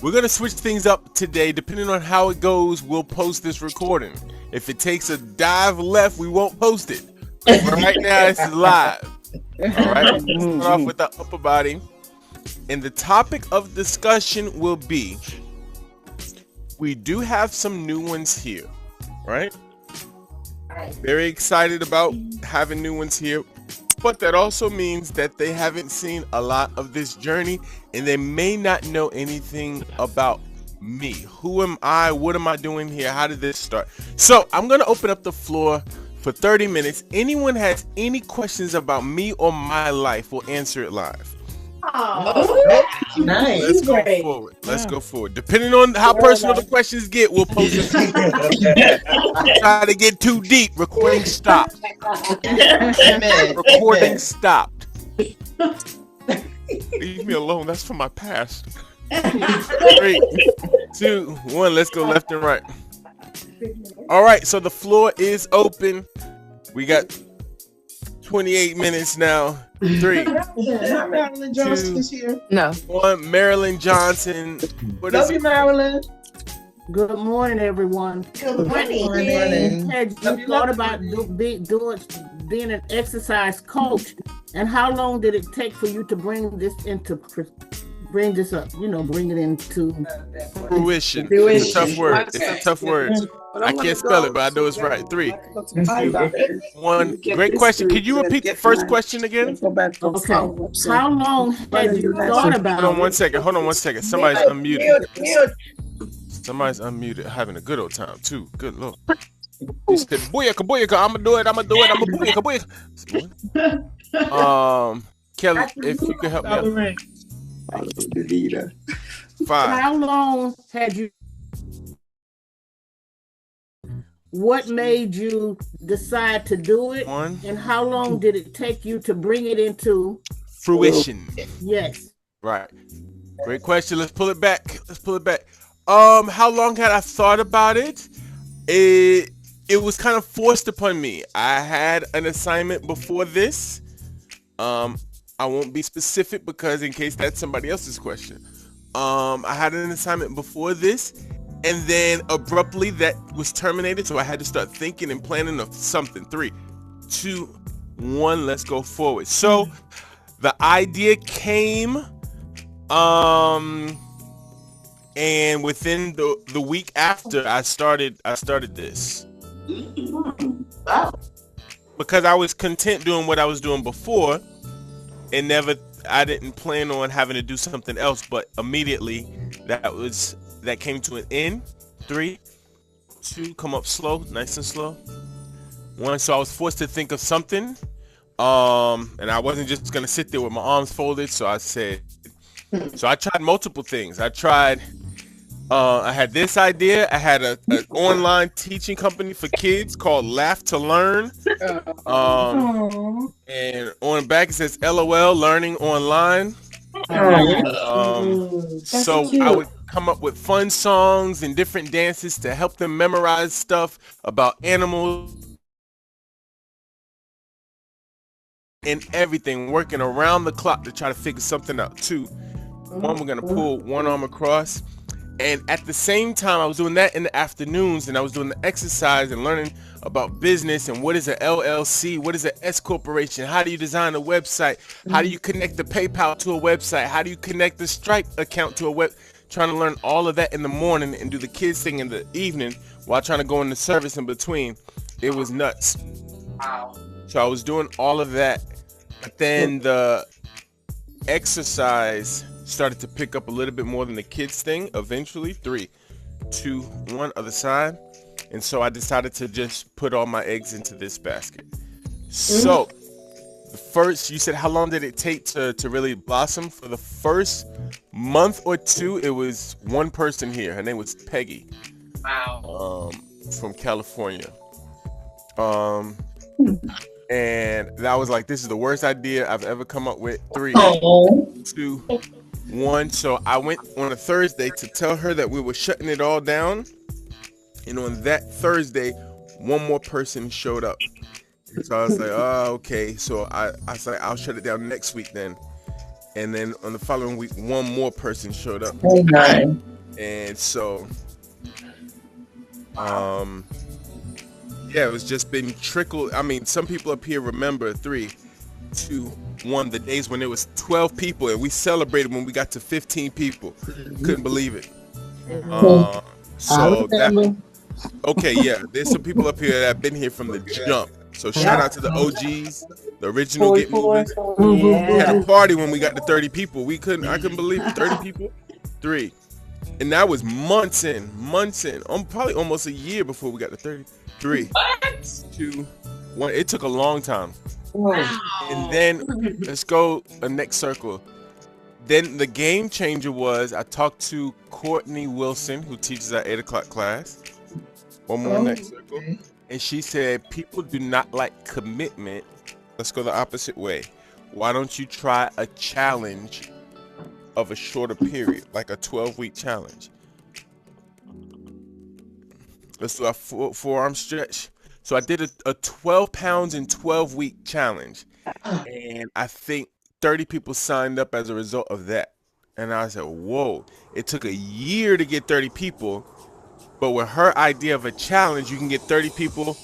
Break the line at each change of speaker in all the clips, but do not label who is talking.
We're gonna switch things up today. Depending on how it goes, we'll post this recording. If it takes a dive left, we won't post it. But right now, it's live. All right. Let's start off with the upper body, and the topic of discussion will be: we do have some new ones here, right? Very excited about having new ones here. But that also means that they haven't seen a lot of this journey and they may not know anything about me. Who am I? What am I doing here? How did this start? So I'm going to open up the floor for 30 minutes. Anyone has any questions about me or my life, we'll answer it live.
Oh, nice.
Let's go forward. Let's go forward. Depending on how personal the questions get, we'll post it. Try to get too deep. Recording stopped. Recording stopped. Leave me alone. That's from my past. 3, 2, 1. Let's go left and right. All right. So the floor is open. We got 28 minutes now. 3,
Marilyn Johnson is here.
No.
1. Marilyn Johnson. What is
Love you,
it?
Marilyn.
Good morning, everyone.
Good morning.
Had you thought about being an exercise coach, and how long did it take for you to bring this up? Bring it into
Fruition. It's a tough word. It's a tough word. I can't spell it, but I know it's right. 3, 2, 1. Great question. Could you repeat the first question again?
Okay. How long had you thought about
Hold on one
it?
second. Somebody's unmuted. Somebody's unmuted. Having a good old time too. Good lord. He said, "Booyaka, booyaka, I'ma do it. I'ma booyaka, booyaka." Kelly, if you could help me out. 5.
How long had you? What made you decide to do it?
1.
And how long did it take you to bring it into?
Fruition.
Yes.
Right. Great question. Let's pull it back. How long had I thought about it? It was kind of forced upon me. I had an assignment before this. I won't be specific because in case that's somebody else's question. I had an assignment before this, and then abruptly that was terminated, so I had to start thinking and planning of something. 3, 2, 1. Let's go forward. So the idea came, and within the week after I started this. Because I was content doing what I was doing before, and I didn't plan on having to do something else, but immediately that came to an end. 3, 2, come up slow, nice and slow. 1, so I was forced to think of something, and I wasn't just gonna sit there with my arms folded. So I tried multiple things. I had this idea. I had an online teaching company for kids called Laugh to Learn. And on the back it says LOL, learning online. So I would come up with fun songs and different dances to help them memorize stuff about animals and everything, working around the clock to try to figure something out. 2, 1, we're gonna pull one arm across. And at the same time, I was doing that in the afternoons, and I was doing the exercise and learning about business and what is an LLC, what is an S corporation, how do you design a website, how do you connect the PayPal to a website, how do you connect the Stripe account to a web, trying to learn all of that in the morning and do the kids thing in the evening while trying to go into service in between. It was nuts.
Wow.
So I was doing all of that, but then the exercise started to pick up a little bit more than the kids thing eventually. 3, 2, 1, other side. And so I decided to just put all my eggs into this basket. So the first, you said how long did it take to really blossom? For the first month or 2, it was one person here. Her name was Peggy.
Wow.
From California. And that was like, this is the worst idea I've ever come up with. 3, 2, 1. So I went on a Thursday to tell her that we were shutting it all down. And on that Thursday, one more person showed up. So I was like, oh, okay. So I was like, I'll shut it down next week then. and then on the following week, one more person showed up, and so, yeah, it was just been trickled. I mean, some people up here remember 3, 2, 1, the days when there was 12 people, and we celebrated when we got to 15 people. Couldn't believe it. So that, okay, yeah, there's some people up here that have been here from the jump. So shout out to the OGs, the original Get Moving. We had a party when we got to 30 people. I couldn't believe it. 30 people, 3. And that was months in, probably almost a year before we got to 33. 2, 1. It took a long time. And then let's go the next circle. Then the game changer was I talked to Courtney Wilson, who teaches our 8 o'clock class. One more next circle. And she said, people do not like commitment. Let's go the opposite way. Why don't you try a challenge of a shorter period, like a 12-week challenge? Let's do a forearm stretch. So I did a 12 pounds in 12-week challenge. And I think 30 people signed up as a result of that. And I said, whoa, it took a year to get 30 people. But with her idea of a challenge, you can get 30 people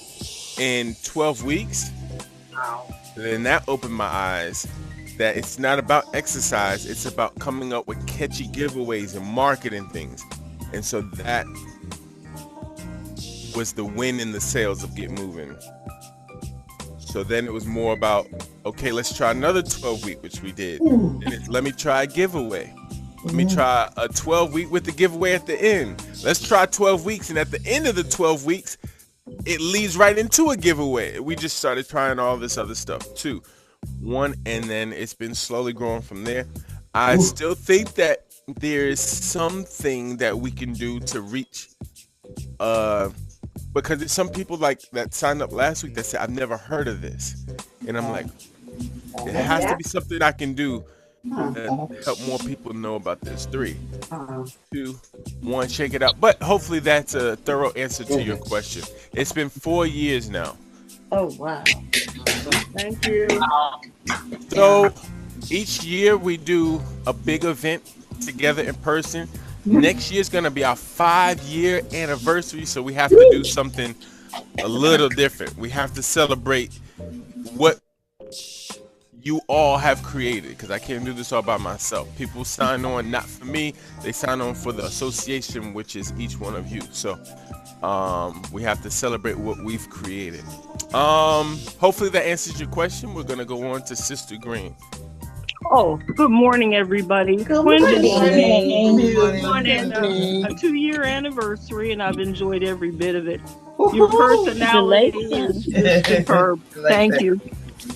in 12 weeks. Then that opened my eyes that it's not about exercise. It's about coming up with catchy giveaways and marketing things. And so that was the win in the sales of Get Moving. So then it was more about, okay, let's try another 12-week, which we did. And let me try a giveaway. Let me try a 12-week with the giveaway at the end. Let's try 12 weeks, and at the end of the 12 weeks, it leads right into a giveaway. We just started trying all this other stuff, 2, 1, and then it's been slowly growing from there. I still think that there's something that we can do to reach, because there's some people like that signed up last week that said, I've never heard of this. And I'm like, it has to be something I can do to help more people know about this. 3, 2, 1, shake it out. But hopefully that's a thorough answer to your question. It's been 4 years now.
Oh, wow. Thank you.
So each year we do a big event together in person. Next year's gonna be our 5-year anniversary, so we have to do something a little different. We have to celebrate what you all have created, because I can't do this all by myself. People sign on not for me, they sign on for the association, which is each one of you. So we have to celebrate what we've created. Hopefully that answers your question. We're gonna go on to Sister Green.
Oh, good morning, everybody.
Good morning.
A 2-year anniversary, and I've enjoyed every bit of it. Your personality is superb. Thank you.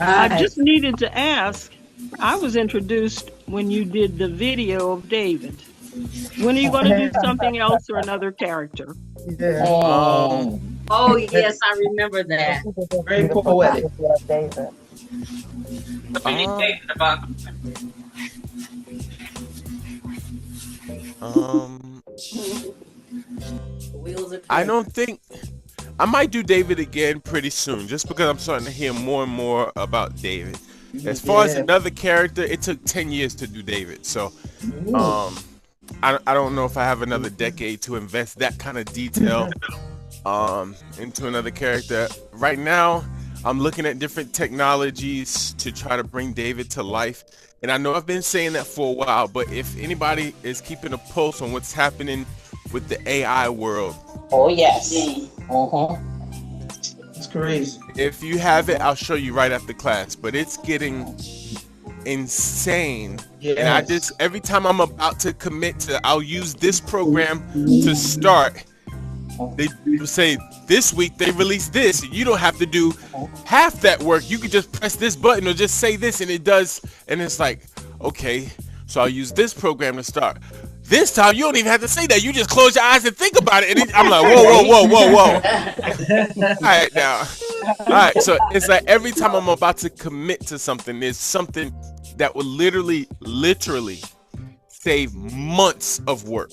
I just needed to ask, I was introduced when you did the video of David. When are you going to do something else or another character?
Oh,
yes, I remember that.
very poetic.
I don't think I might do David again pretty soon, just because I'm starting to hear more and more about David. As far as another character, it took 10 years to do David, so I don't know if I have another decade to invest that kind of detail into another character. Right now, I'm looking at different technologies to try to bring David to life. And I know I've been saying that for a while, but if anybody is keeping a pulse on what's happening with the AI world.
Oh, yes.
It's crazy.
If you have it, I'll show you right after class, but it's getting insane.
Yes.
And I just, every time I'm about to commit to, I'll use this program to start. They say this week they release this. You don't have to do half that work. You can just press this button or just say this and it does. And it's like, okay, so I'll use this program to start. This time you don't even have to say that. You just close your eyes and think about it. And I'm like, whoa. All right, now. All right, so it's like every time I'm about to commit to something, there's something that will literally save months of work.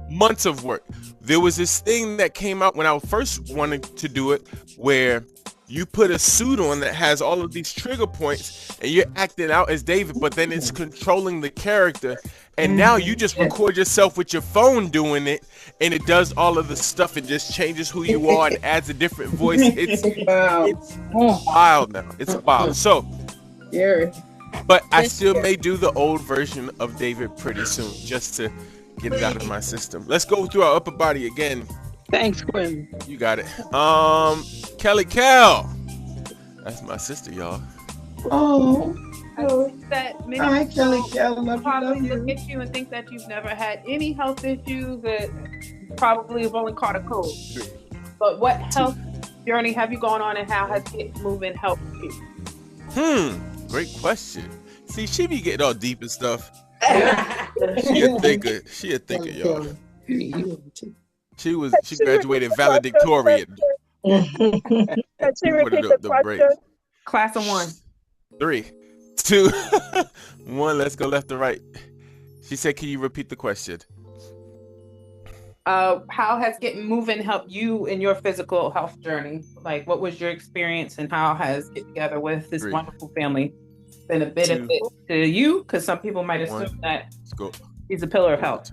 Months of work. There was this thing that came out when I first wanted to do it, where you put a suit on that has all of these trigger points and you're acting out as David, but then it's controlling the character. And now you just record yourself with your phone doing it, and it does all of the stuff. It just changes who you are and adds a different voice. It's wild now. It's wild. So, but I still may do the old version of David pretty soon, just to get it out of my system. Let's go through our upper body again.
Thanks, Quinn.
You got it. Kelly Cal. That's my sister, y'all.
Oh,
I think that many
hi, Kelly.
people
Kelly, love
probably
you.
look at you and think that you've never had any health issues, that probably have only caught a cold. But what health journey have you gone on, and how has Get Moving helped you?
Great question. See, she be getting all deep and stuff. She a thinker. She a thinker, y'all. She graduated valedictorian.
Can she repeat the question?
Class of one.
3, 2, 1. Let's go left to right. She said, "Can you repeat the question?"
How has Get Moving helped you in your physical health journey? Like, what was your experience, and how has Get Together with this
3,
wonderful family been a benefit
2,
to you? Because some people might
1.
assume that
Let's go.
he's a pillar of health.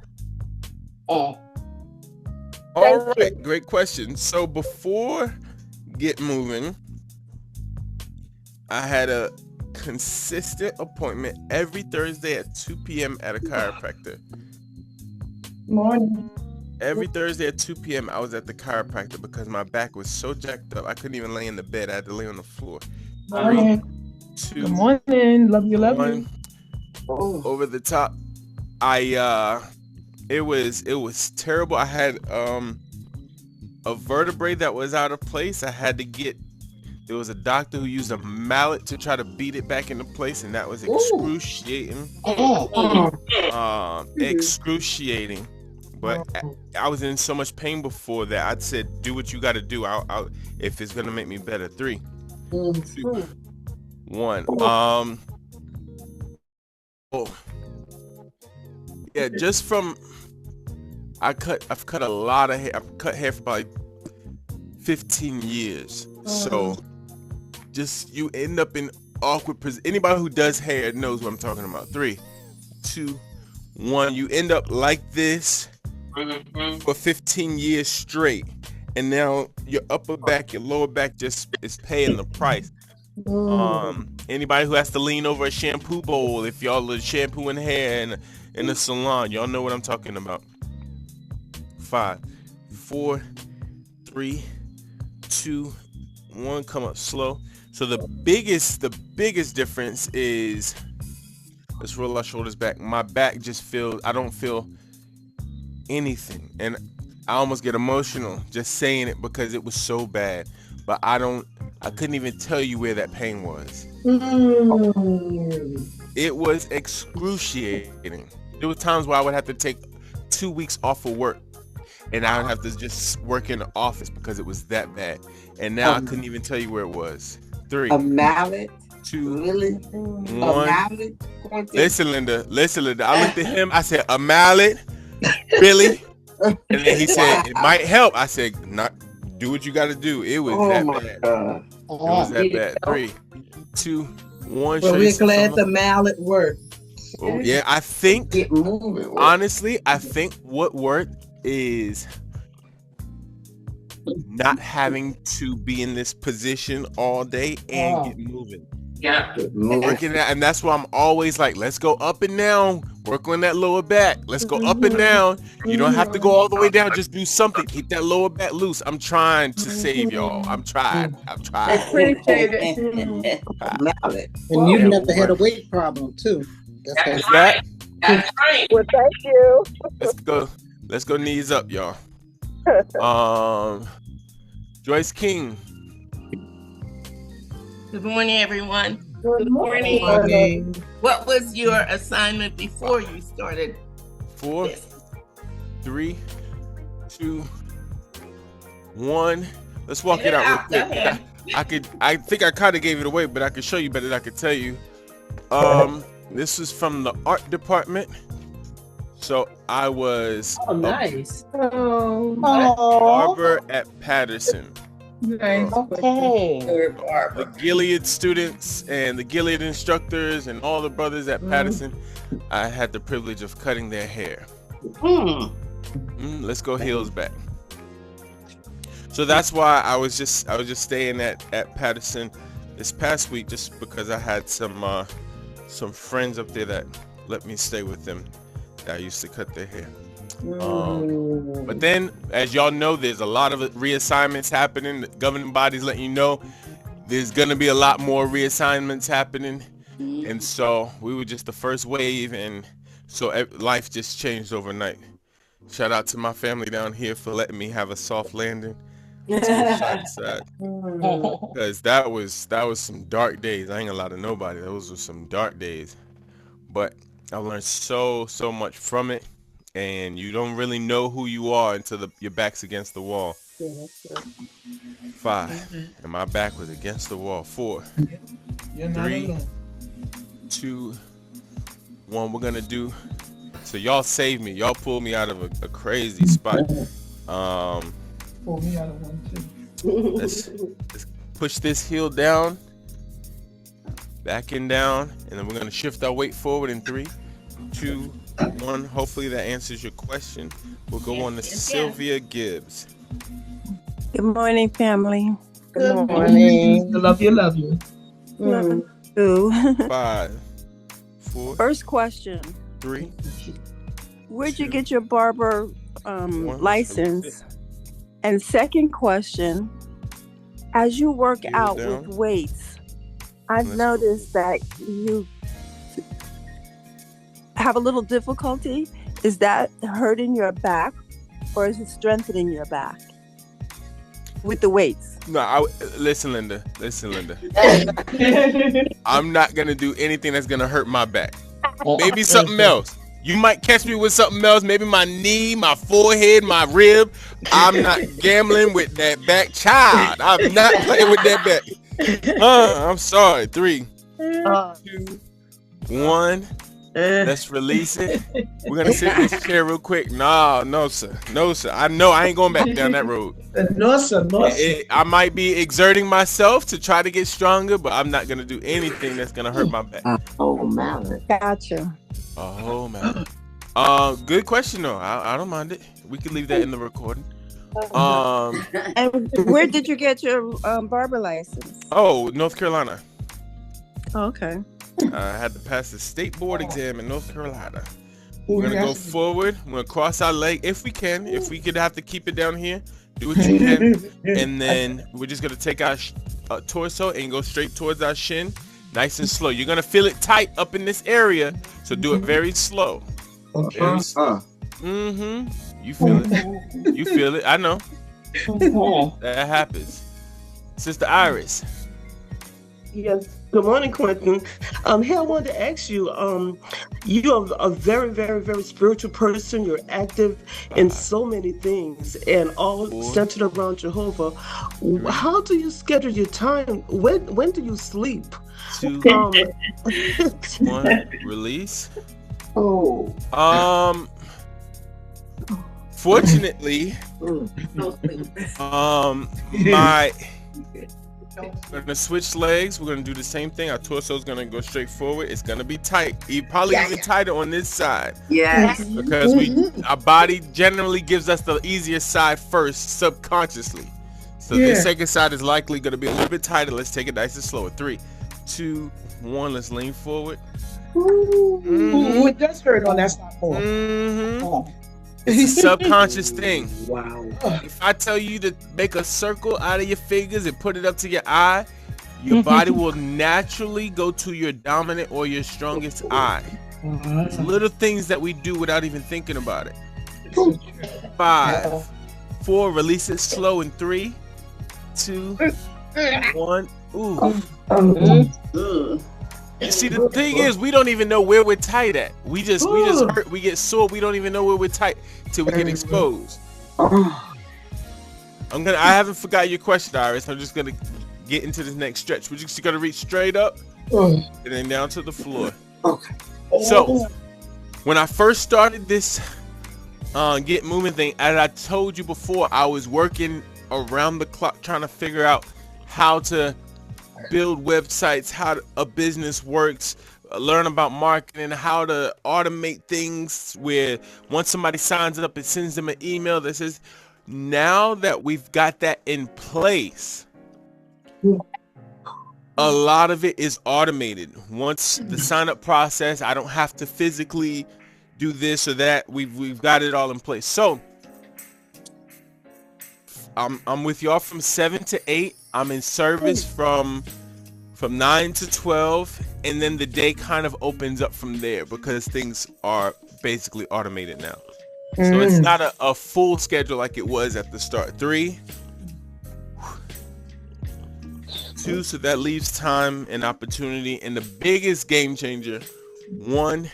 All right, great question. So before Get Moving, I had a consistent appointment every Thursday at 2 p.m. at a chiropractor.
Morning.
Every Thursday at 2 p.m. I was at the chiropractor because my back was so jacked up I couldn't even lay in the bed. I had to lay on the floor. 3, 2,
Good morning. Love you, love
1. Over the top. It was terrible. I had a vertebrae that was out of place. There was a doctor who used a mallet to try to beat it back into place, and that was excruciating. Excruciating. But I was in so much pain before that I said, do what you got to do. I'll if it's gonna make me better. 3, 2, 1. Yeah, just from I've cut a lot of hair. I've cut hair for about 15 years. So just you end up in awkward position. Anybody who does hair knows what I'm talking about. 3, 2, 1. You end up like this for 15 years straight, and now your upper back, your lower back just is paying the price. Anybody who has to lean over a shampoo bowl, if y'all are shampooing hair in the salon, y'all know what I'm talking about. 5, 4, 3, 2, 1. Come up slow. So the biggest difference is, let's roll our shoulders back. My back just feels, I don't feel anything, and I almost get emotional just saying it because it was so bad. But I couldn't even tell you where that pain was. It was excruciating. There were times where I would have to take 2 weeks off of work, and I would have to just work in the office because it was that bad. And now I couldn't even tell you where it was. 3,
a mallet,
2,
really?
1.
A mallet?
Listen, Linda. I looked at him. I said, "A mallet, really?" And then he said, "It might help." I said, "Not. Do what you got to do." It was that bad.
God.
It was that bad. 3, 2, 1.
Well, we're glad the mallet worked.
Oh, yeah, I think,
Get moving.
honestly, I think what worked is not having to be in this position all day and get moving.
Yeah.
Working that, and that's why I'm always like, let's go up and down, work on that lower back. Let's go up and down. You don't have to go all the way down. Just do something. Keep that lower back loose. I'm trying to save y'all. I'm trying.
Appreciate it.
Mallet.
And you never had a weight problem too.
That's right.
That's right.
Well, thank you.
Let's go knees up, y'all. Joyce King.
Good morning, everyone.
Good
morning.
What was your assignment before you started?
4, 3, 2, 1. Let's walk it out real quick. I think I kind of gave it away, but I could show you better than I could tell you. This is from the art department. So I was
nice.
barber at Patterson.
Nice.
Okay.
Good,
The
Barbara.
Gilead students and the Gilead instructors and all the brothers at Patterson, I had the privilege of cutting their hair. Let's go heels back. So that's why I was just staying at Patterson this past week, just because I had some friends up there that let me stay with them that I used to cut their hair. But then, as y'all know, there's a lot of reassignments happening. The governing bodies letting you know there's gonna be a lot more reassignments happening, and so we were just the first wave, and so life just changed overnight. Shout out to my family down here for letting me have a soft landing. Because that was some dark days. I ain't gonna lie to nobody. Those were some dark days, but I learned so much from it. And you don't really know who you are until your back's against the wall. 5, and my back was against the wall. 4, 3, 2, 1. We're gonna do. So y'all saved me. Y'all pulled me out of a crazy spot.
Pull me out of one too.
Let's push this heel down, back and down, and then we're gonna shift our weight forward in 3, 2, 1. Hopefully that answers your question. We'll go on to Sylvia Gibbs.
Good morning, family.
Good morning. Love you.
Love you.
5, 4,
First question.
3.
Where'd you get your barber license? And second question, as you work out with weights, I've noticed that you have a little difficulty. Is that hurting your back, or is it strengthening your back with the weights?
No, listen, Linda. I'm not gonna do anything that's gonna hurt my back. Maybe something else. You might catch me with something else. Maybe my knee, my forehead, my rib. I'm not gambling with that back, child. I'm not playing with that back. I'm sorry. 3, 2, 1. Let's release it. We're gonna sit in this chair real quick. No, sir. I know I ain't going back down that road.
No, sir.
I might be exerting myself to try to get stronger, but I'm not gonna do anything that's gonna hurt my back.
Oh, man.
Gotcha.
Oh man. Good question though. I don't mind it. We can leave that in the recording.
And where did you get your barber license?
Oh, North Carolina.
Okay.
I had to pass the state board exam in North Carolina. We're gonna go forward. We're gonna cross our leg if we can. If we could have to keep it down here, do what you can. And then we're just gonna take our torso and go straight towards our shin, nice and slow. You're gonna feel it tight up in this area, so do it very slow. Very slow. You feel it. You feel it. I know. That happens. Sister Iris.
Yes. Good morning, Quentin. Hey, I wanted to ask you, you're a very, very, very spiritual person. You're active in so many things and all centered around Jehovah. How do you schedule your time? When do you sleep?
2, 1, release. Fortunately, we're gonna switch legs. We're gonna do the same thing. Our torso is gonna go straight forward. It's gonna be tight. Probably even tighter on this side.
Yes.
Because our body generally gives us the easier side first, subconsciously. So the second side is likely gonna be a little bit tighter. Let's take it nice and slow. 3, 2, 1. Let's lean forward.
Ooh, it does hurt on that side.
It's a subconscious thing.
Wow.
If I tell you to make a circle out of your fingers and put it up to your eye, your body will naturally go to your dominant or your strongest eye. It's little things that we do without even thinking about it. 5, 4, release it slow in 3, 2, 1. Ooh. You see, the thing is, we don't even know where we're tight at. We just hurt. We get sore. We don't even know where we're tight till we get exposed. I haven't forgot your question, Iris. I'm just gonna get into this next stretch. We're just gonna reach straight up and then down to the floor.
Okay.
So, when I first started this get moving thing, as I told you before, I was working around the clock trying to figure out how to build websites, how a business works, learn about marketing, how to automate things where once somebody signs up, it sends them an email that says, now that we've got that in place, a lot of it is automated. Once the sign up process, I don't have to physically do this or that. We've got it all in place. So I'm with y'all from 7 to 8. I'm in service from 9 to 12, and then the day kind of opens up from there because things are basically automated now. So it's not a full schedule like it was at the start. 3, 2, so that leaves time and opportunity. And the biggest game changer, 1,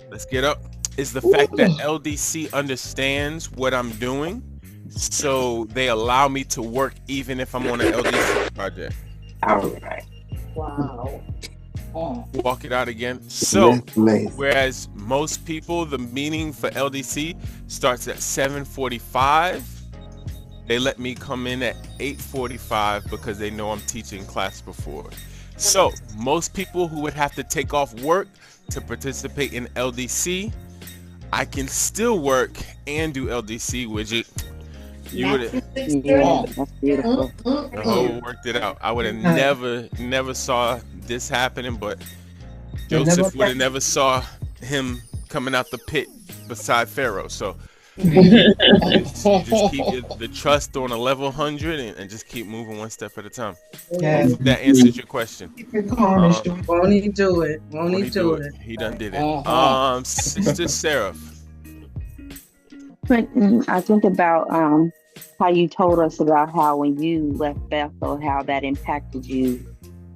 let's get up, is the fact that LDC understands what I'm doing. So they allow me to work even if I'm on an LDC project.
All right.
Wow.
Walk it out again. So whereas most people, the meeting for LDC starts at 7:45, they let me come in at 8:45 because they know I'm teaching class before. So most people who would have to take off work to participate in LDC, I can still work and do LDC, Widget. You would have
That's beautiful.
worked it out. I would have never saw this happening, but Joseph would have never saw him coming out the pit beside Pharaoh. So just keep the trust on a level 100 and just keep moving one step at a time. Hopefully that answers your question.
Won't he do it? Won't he do it?
He done did it. Sister Sarah.
Quentin, I think about how you told us about how when you left Bethel, how that impacted you.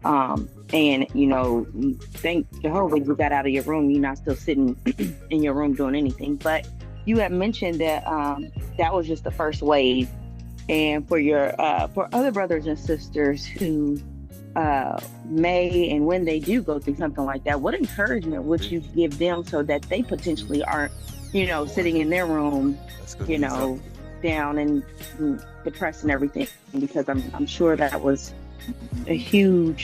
And, you know, thank Jehovah you got out of your room. You're not still sitting in your room doing anything. But you had mentioned that that was just the first wave. And for your for other brothers and sisters who may and when they do go through something like that, what encouragement would you give them so that they potentially aren't, you know, sitting in their room, you know, down and depressed and everything? Because I'm sure that was a huge,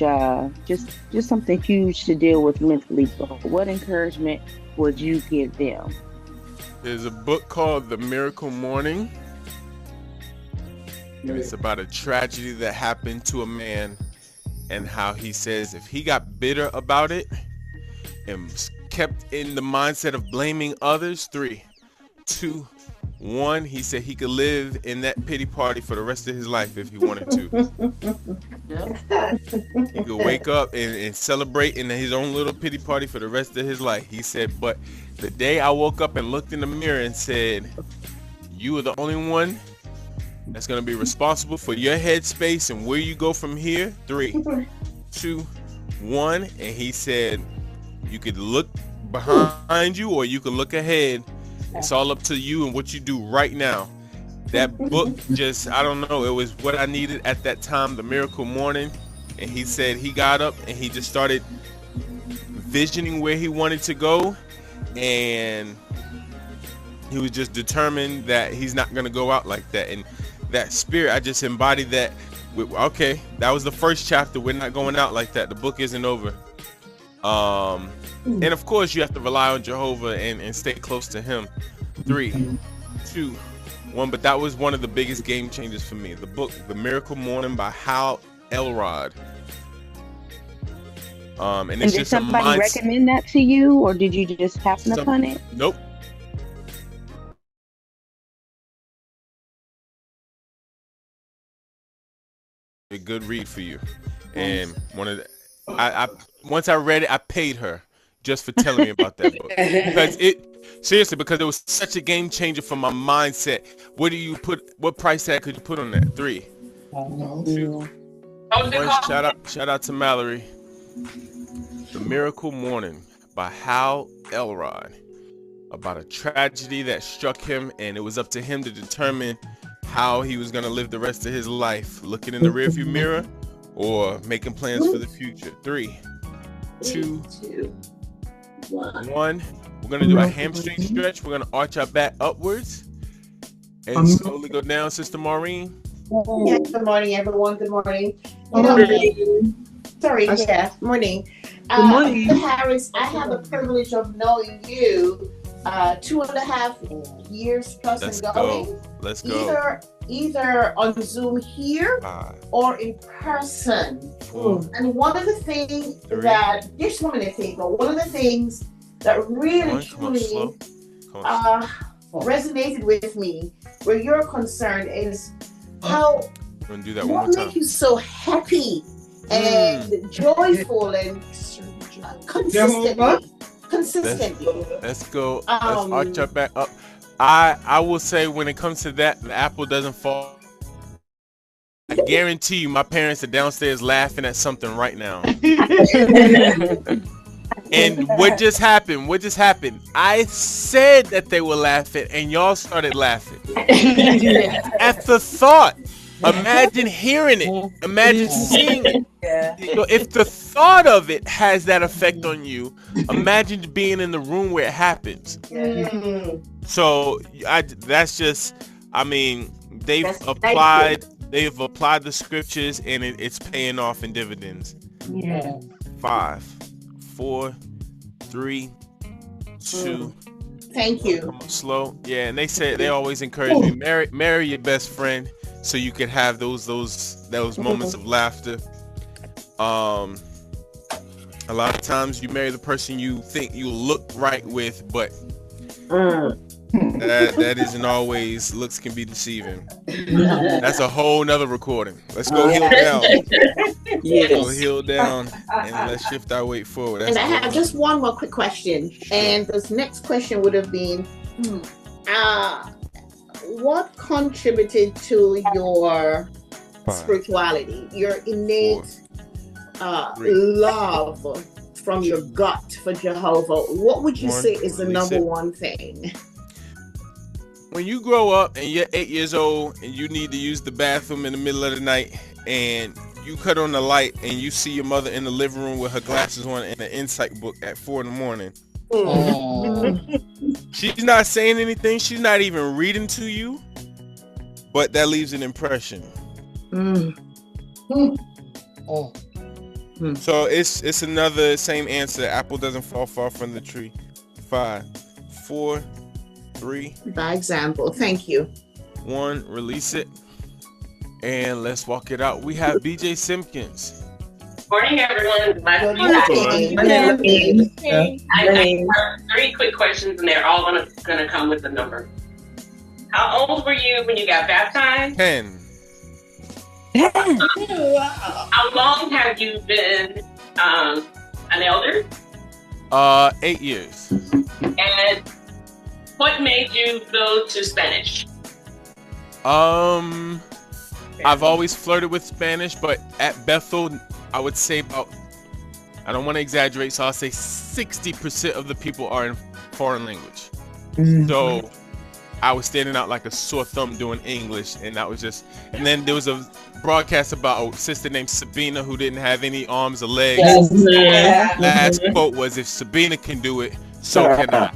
just something huge to deal with mentally. But what encouragement would you give them?
There's a book called The Miracle Morning. It's about a tragedy that happened to a man and how he says if he got bitter about it and kept in the mindset of blaming others, 3, 2, 1, he said he could live in that pity party for the rest of his life if he wanted to. He could wake up and celebrate in his own little pity party for the rest of his life. He said, but the day I woke up and looked in the mirror and said, you are the only one that's going to be responsible for your headspace and where you go from here, 3, 2, 1, and he said, you could look behind you or you could look ahead. It's all up to you and what you do right now. That book just, I don't know, it was what I needed at that time, The Miracle Morning. And he said he got up and he just started visioning where he wanted to go. And he was just determined that he's not going to go out like that. And that spirit, I just embodied that. Okay, that was the first chapter. We're not going out like that. The book isn't over. And of course you have to rely on Jehovah and stay close to him. 3, 2, 1. But that was one of the biggest game changers for me. The book, The Miracle Morning by Hal Elrod. And it's
did
just
somebody recommend that to you, or did you just happen upon it?
Nope. A good read for you. And one of the, I once I read it, I paid her just for telling me about that book. Because it was such a game changer for my mindset. What price tag could you put on that? 3, 2, 1. Shout out to Mallory. The Miracle Morning by Hal Elrod, about a tragedy that struck him, and it was up to him to determine how he was going to live the rest of his life, looking in the rearview mirror or making plans for the future. 3, 2, 1. We're going to do a hamstring stretch. We're going to arch our back upwards, And slowly go down, Sister Maureen.
Yeah, good morning, everyone. Good morning. Sorry, yeah, morning.
Good morning.
Mr. Harris, I have the privilege of knowing you 2.5 years plus
Let's
and
go.
going.
Let's go.
Either on Zoom here or in person. And one of the things that, there's so many things, but one of the things that really truly resonated with me where you're concerned is how what makes you so happy and joyful and consistently.
Let's go. Let's arch our back up. I will say when it comes to that, the apple doesn't fall. I guarantee you my parents are downstairs laughing at something right now. And what just happened? What just happened? I said that they were laughing and y'all started laughing. At the thought. Imagine hearing it. Imagine seeing it. So if the thought of it has that effect on you, imagine being in the room where it happens. So that's just, I mean, they've applied the scriptures and it's paying off in dividends. 5, 4, 3, 2.
Thank you.
Come on, slow. Yeah, and they always encourage me, marry your best friend so you can have those moments of laughter. A lot of times you marry the person you think you look right with, but that isn't always. Looks can be deceiving. That's a whole nother recording. Let's go heel down. Let's go heel down and let's shift our weight forward.
And I have just one more quick question. And this next question would have been, what contributed to your spirituality, your innate love from your gut for Jehovah? What would you say is the number one thing?
When you grow up and you're 8 years old and you need to use the bathroom in the middle of the night and you cut on the light and you see your mother in the living room with her glasses on and an insight book at 4 a.m. She's not saying anything. She's not even reading to you, but that leaves an impression. So it's another same answer. Apple doesn't fall far from the tree. 5, 4, 3.
By example. Thank you.
1. Release it. And let's walk it out. We have BJ Simpkins.
Morning, everyone. I have 3 quick questions, and they're all gonna come with a number. How old were you when you got baptized?
10.
How long have you been an elder?
8 years.
And what made you go to Spanish?
I've always flirted with Spanish, but at Bethel, I would say about, I don't want to exaggerate, so I'll say 60% of the people are in foreign language. So I was standing out like a sore thumb doing English, and that was just, and then there was a broadcast about a sister named Sabina who didn't have any arms or legs. Last quote was, if Sabina can do it, so can I.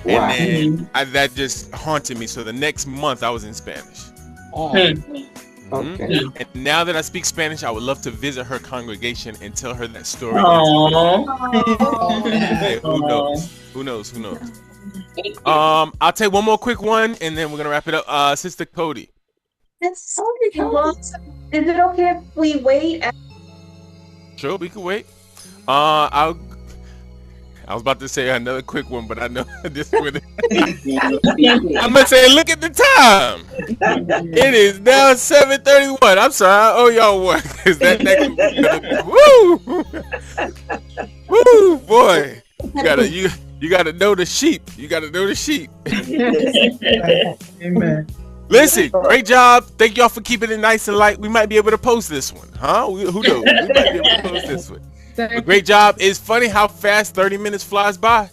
And then that just haunted me. So the next month I was in Spanish.
Okay.
And now that I speak Spanish, I would love to visit her congregation and tell her that story. Hey, who knows? I'll take one more quick one and then we're gonna wrap it up. Sister Cody.
Is it okay if we wait?
Sure, we can wait. I was about to say another quick one, but I know this one. I'm gonna say, look at the time. It is now 7:31. I'm sorry, I owe y'all one. Cause woo, boy. You gotta know the sheep. You gotta know the sheep.
Amen.
Listen, great job. Thank y'all for keeping it nice and light. We might be able to post this one, huh? Who knows? We might be able to post this one. But great job. It's funny how fast 30 minutes flies by.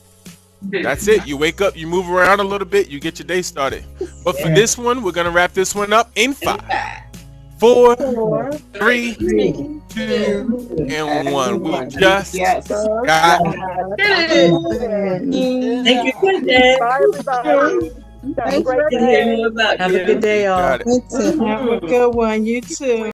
That's it. You wake up, you move around a little bit, you get your day started. But for this one, we're gonna wrap this one up in 5, 4, 3, 2, and 1. We just got
Thank you.
Bye, everybody.
Thanks for
Have a good day, all.
Got it.
Have a good one. You too.